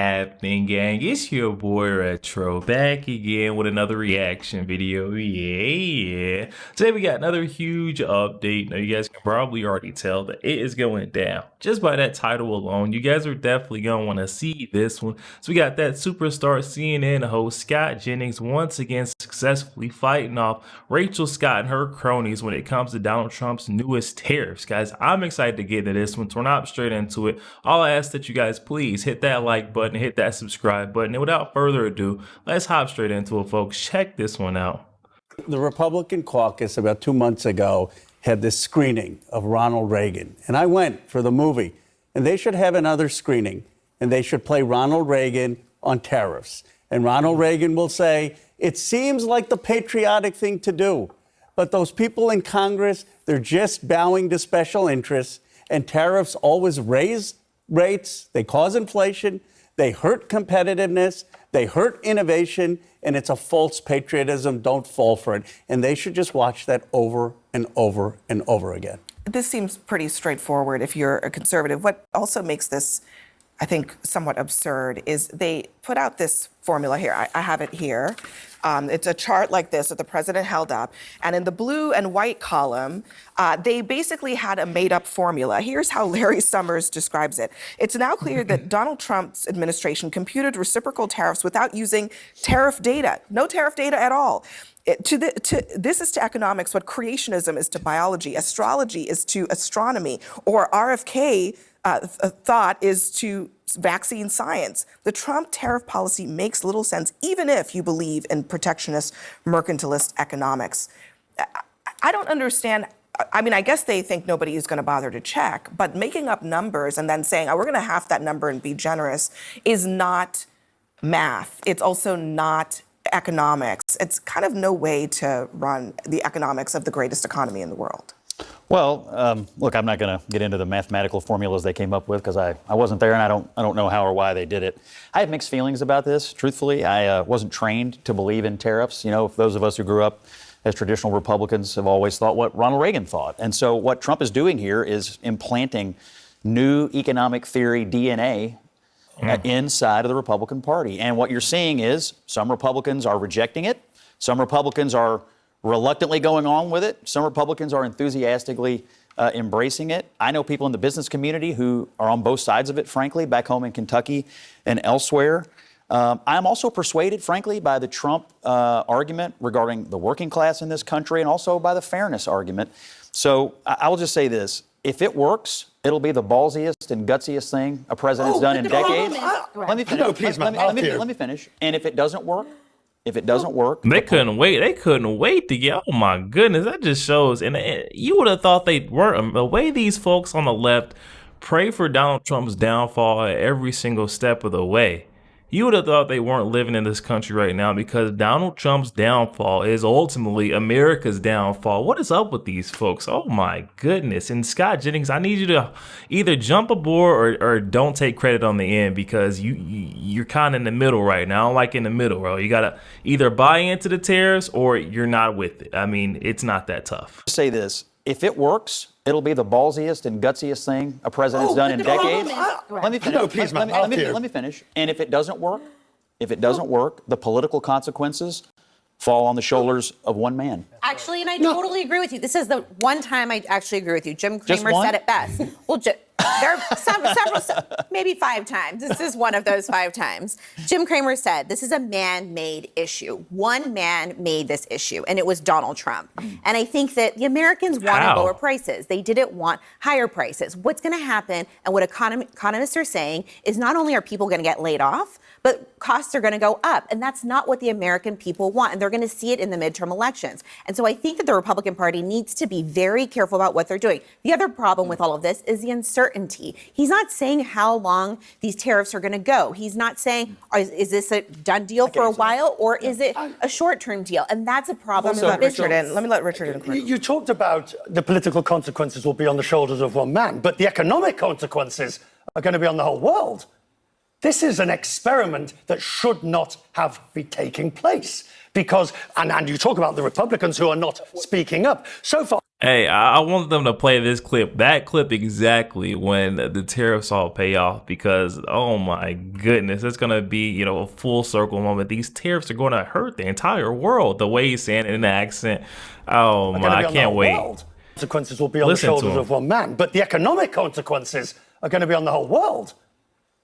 happening, gang? It's your boy Retro back again with another reaction video. Yeah. Today we got another huge update. Now you guys can probably already tell that it is going down. Just by that title alone, you guys are definitely gonna want to see this one. So we got that superstar CNN host Scott Jennings once again successfully fighting off Rachel Scott and her cronies when it comes to Donald Trump's newest tariffs. Guys, I'm excited to get into this one, so we're not straight into it. I'll ask that you guys please hit that like button, hit that subscribe button, and without further ado, let's hop straight into it, folks. Check this one out. The Republican caucus about 2 months ago had this screening of Ronald Reagan, and I went for the movie, and they should have another screening, and they should play Ronald Reagan on tariffs. And Ronald Reagan will say, it seems like the patriotic thing to do, but those people in Congress, they're just bowing to special interests, and tariffs always raise rates, they cause inflation, they hurt competitiveness, they hurt innovation, and it's a false patriotism. Don't fall for it. And they should just watch that over and over and over again. This seems pretty straightforward if you're a conservative. What also makes this, I think, somewhat absurd is they put out this formula here. I have it here. It's a chart like this that the president held up. And in the blue and white column, they basically had a made-up formula. Here's how Larry Summers describes it. It's now clear that Donald Trump's administration computed reciprocal tariffs without using tariff data. No tariff data at all. This is to economics what creationism is to biology, astrology is to astronomy, or RFK thought is to vaccine science. The Trump tariff policy makes little sense, even if you believe in protectionist, mercantilist economics. I don't understand. I mean, I guess they think nobody is going to bother to check, but making up numbers and then saying, oh, we're going to half that number and be generous is not math. It's also not economics. It's kind of no way to run the economics of the greatest economy in the world. Well, look, I'm not going to get into the mathematical formulas they came up with because I wasn't there and I don't know how or why they did it. I have mixed feelings about this, truthfully. I wasn't trained to believe in tariffs. You know, those of us who grew up as traditional Republicans have always thought what Ronald Reagan thought. And so what Trump is doing here is implanting new economic theory DNA inside of the Republican Party. And what you're seeing is some Republicans are rejecting it. Some Republicans are reluctantly going on with it. Some Republicans are enthusiastically embracing it. I know people in the business community who are on both sides of it, frankly, back home in Kentucky and elsewhere. I'm also persuaded, frankly, by the Trump argument regarding the working class in this country and also by the fairness argument. So I will just say this. If it works, it'll be the ballsiest and gutsiest thing a president's done in decades. Let me finish. No, please, let me finish. And if it doesn't work, they couldn't wait. They couldn't wait to get. Oh my goodness, that just shows. And you would have thought they weren't. The way these folks on the left pray for Donald Trump's downfall at every single step of the way. You would have thought they weren't living in this country right now because Donald Trump's downfall is ultimately America's downfall. What is up with these folks? Oh my goodness. And Scott Jennings, I need you to either jump aboard or don't take credit on the end because you're kind of in the middle right now. I don't like in the middle, bro. You got to either buy into the tariffs or you're not with it. I mean, it's not that tough. Say this. If it works, it'll be the ballsiest and gutsiest thing a president's done in decades. Let me finish. No, please, let me finish. And if it doesn't work, the political consequences fall on the shoulders of one man. Actually, and I totally agree with you. This is the one time I actually agree with you. Jim Cramer said it best. Well, there are several, maybe 5 times. This is one of those 5 times. Jim Cramer said, this is a man-made issue. One man made this issue, and it was Donald Trump. And I think that the Americans wanted lower prices. They didn't want higher prices. What's going to happen, and what economists are saying, is not only are people going to get laid off, but costs are going to go up. And that's not what the American people want. And they're going to see it in the midterm elections. And so I think that the Republican Party needs to be very careful about what they're doing. The other problem with all of this is the uncertainty. He's not saying how long these tariffs are going to go. He's not saying, is this a done deal for a while or is it a short-term deal? And that's a problem. Let me let Richard in. You talked about the political consequences will be on the shoulders of one man, but the economic consequences are going to be on the whole world. This is an experiment that should not have been taking place because, and you talk about the Republicans who are not speaking up. So far, Hey, I want them to play this clip, that clip exactly when the tariffs all pay off, because oh my goodness, it's gonna be, you know, a full circle moment. These tariffs are gonna hurt the entire world. The way he's saying it in the accent, oh my, I can't wait. Consequences will be on the shoulders of one man, but the economic consequences are going to be on the whole world.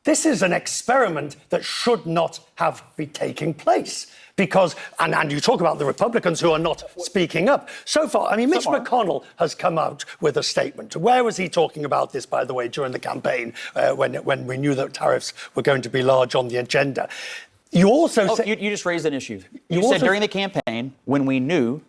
This is an experiment that should not have been taking place. Because, and you talk about the Republicans who are not speaking up. So far, I mean, Mitch McConnell has come out with a statement. Where was he talking about this, by the way, during the campaign, when we knew that tariffs were going to be large on the agenda? You also said... You just raised an issue. You said during the campaign, when we knew,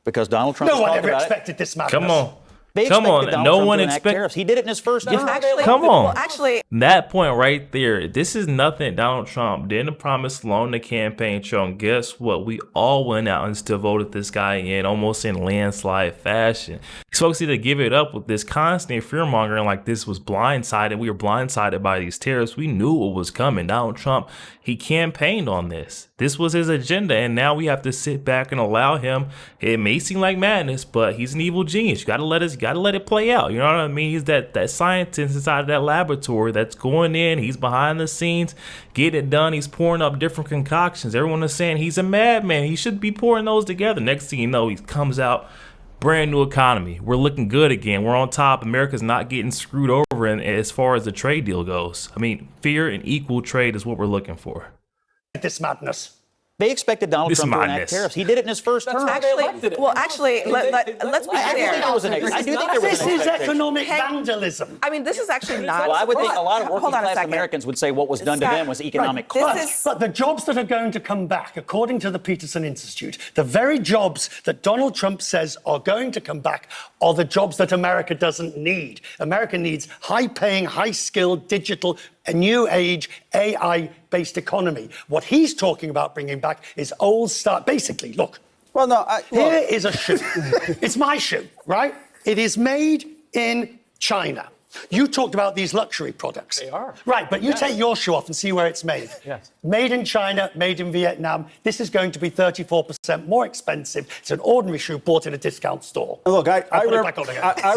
because Donald Trump... No one ever expected this madness. Come on. They Come on, Donald no Trump one to enact expected. tariffs. He did it in his first term. Come on. Well, actually, that point right there. This is nothing Donald Trump didn't promise along the campaign trail. And guess what? We all went out and still voted this guy in, almost in landslide fashion. These folks need to give it up with this constant fear mongering, like this was blindsided. We were blindsided by these tariffs. We knew what was coming. Donald Trump, he campaigned on this. This was his agenda, and now we have to sit back and allow him. It may seem like madness, but he's an evil genius. You gotta let it play out. You know what I mean? He's that scientist inside of that laboratory that's going in. He's behind the scenes, getting it done. He's pouring up different concoctions. Everyone is saying he's a madman. He should be pouring those together. Next thing you know, he comes out, brand new economy. We're looking good again. We're on top. America's not getting screwed over as far as the trade deal goes. I mean, fair and equal trade is what we're looking for. This madness. They expected Donald Trump to enact tariffs. He did it in his first term. let's be clear. This is economic vandalism. I mean, this is actually not. Well, I would think a lot of working class Americans would say what was done to them was economic cost. But the jobs that are going to come back, according to the Peterson Institute, the very jobs that Donald Trump says are going to come back are the jobs that America doesn't need. America needs high-paying, high-skilled, digital, a new age, AI-based economy. What he's talking about bringing back is old style. Basically, look. Well, no, here is a shoe. It's my shoe, right? It is made in China. You talked about these luxury products. They are. Right, but you take your shoe off and see where it's made. Yes. Made in China, made in Vietnam. This is going to be 34% more expensive. It's an ordinary shoe bought in a discount store. Look, I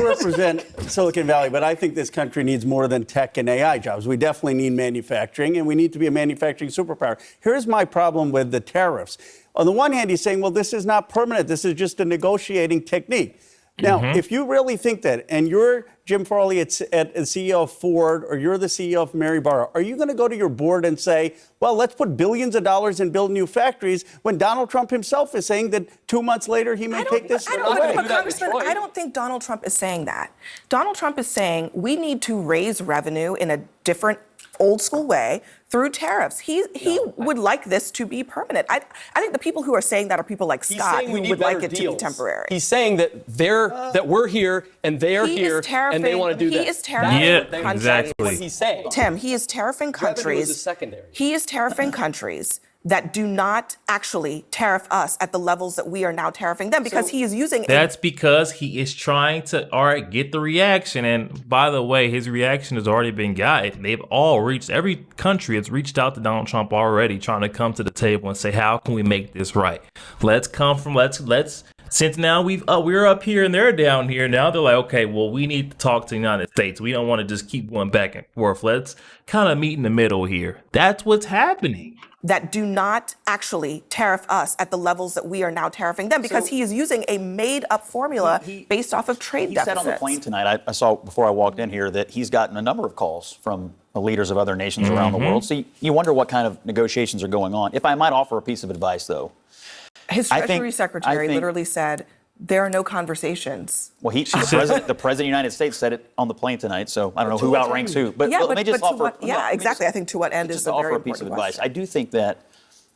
represent Silicon Valley, but I think this country needs more than tech and AI jobs. We definitely need manufacturing, and we need to be a manufacturing superpower. Here's my problem with the tariffs. On the one hand, he's saying, well, this is not permanent. This is just a negotiating technique. Now, if you really think that, and you're Jim Farley at CEO of Ford, or you're the CEO of Mary Barra, are you going to go to your board and say, well, let's put billions of dollars and build new factories, when Donald Trump himself is saying that 2 months later he may take this away? I don't think Donald Trump is saying that. Donald Trump is saying we need to raise revenue in a different, old school way through tariffs. He would like this to be permanent. I think the people who are saying that are people like Scott, who would like it to be temporary. He's saying that that we're here and they're here and they want to do that. He is tariffing countries. Exactly. What he's saying. Tim, he is tariffing countries. He is tariffing countries that do not actually tariff us at the levels that we are now tariffing them, because he is using. That's because he is trying to, get the reaction. And by the way, his reaction has already been gotten. They've all reached, every country has reached out to Donald Trump already, trying to come to the table and say, how can we make this right? Since now we're up here and they're down here, now they're like, okay, well, we need to talk to the United States. We don't want to just keep going back and forth. Let's kind of meet in the middle here. That's what's happening. That do not actually tariff us at the levels that we are now tariffing them, because he is using a made-up formula based off of trade deficits. He said on the plane tonight, I saw before I walked in here, that he's gotten a number of calls from leaders of other nations around the world. So you wonder what kind of negotiations are going on. If I might offer a piece of advice, though. His Treasury Secretary literally said, there are no conversations. Well, the President of the United States said it on the plane tonight, so I don't know who outranks who. But let me just offer. Exactly. I think to what end is a very important piece of advice. question. I do think that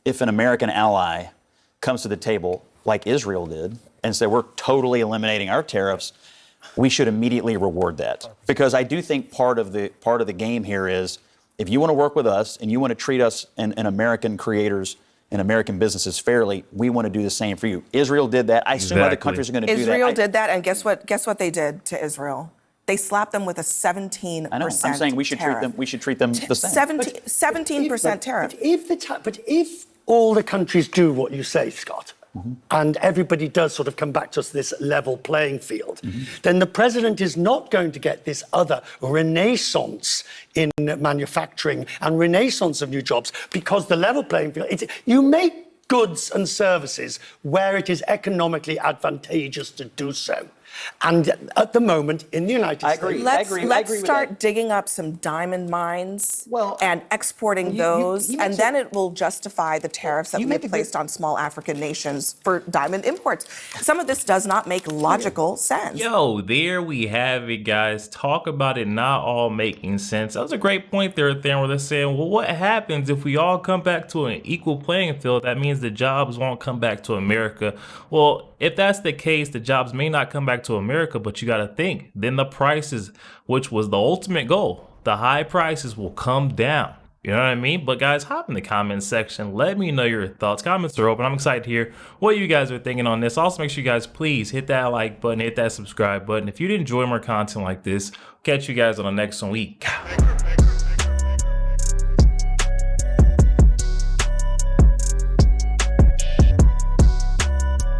if an American ally comes to the table, like Israel did, and say we're totally eliminating our tariffs, we should immediately reward that. Because I do think part of the game here is, if you want to work with us and you want to treat us and American creators and American businesses fairly, we want to do the same for you. Israel did that. I assume other countries are going to do that. Israel did that, and guess what they did to Israel? They slapped them with a 17% I know. I'm saying we should treat them the same. 17% tariff. But if all the countries do what you say, Scott, and everybody does sort of come back to this level playing field, then the president is not going to get this other renaissance in manufacturing and renaissance of new jobs, because the level playing field, you make goods and services where it is economically advantageous to do so. And at the moment in the United States, let's start digging up some diamond mines and exporting those, and then it will justify the tariffs that we have placed on small African nations for diamond imports. Some of this does not make logical sense. Yo, there we have it, guys. Talk about it not all making sense. That was a great point there, where they're saying, well, what happens if we all come back to an equal playing field? That means the jobs won't come back to America. Well, if that's the case, the jobs may not come back to America, but you got to think, then the prices, which was the ultimate goal, the high prices will come down. You know what I mean? But guys, hop in the comment section. Let me know your thoughts. Comments are open. I'm excited to hear what you guys are thinking on this. Also, make sure you guys please hit that like button, hit that subscribe button. If you did enjoy more content like this, catch you guys on the next one week.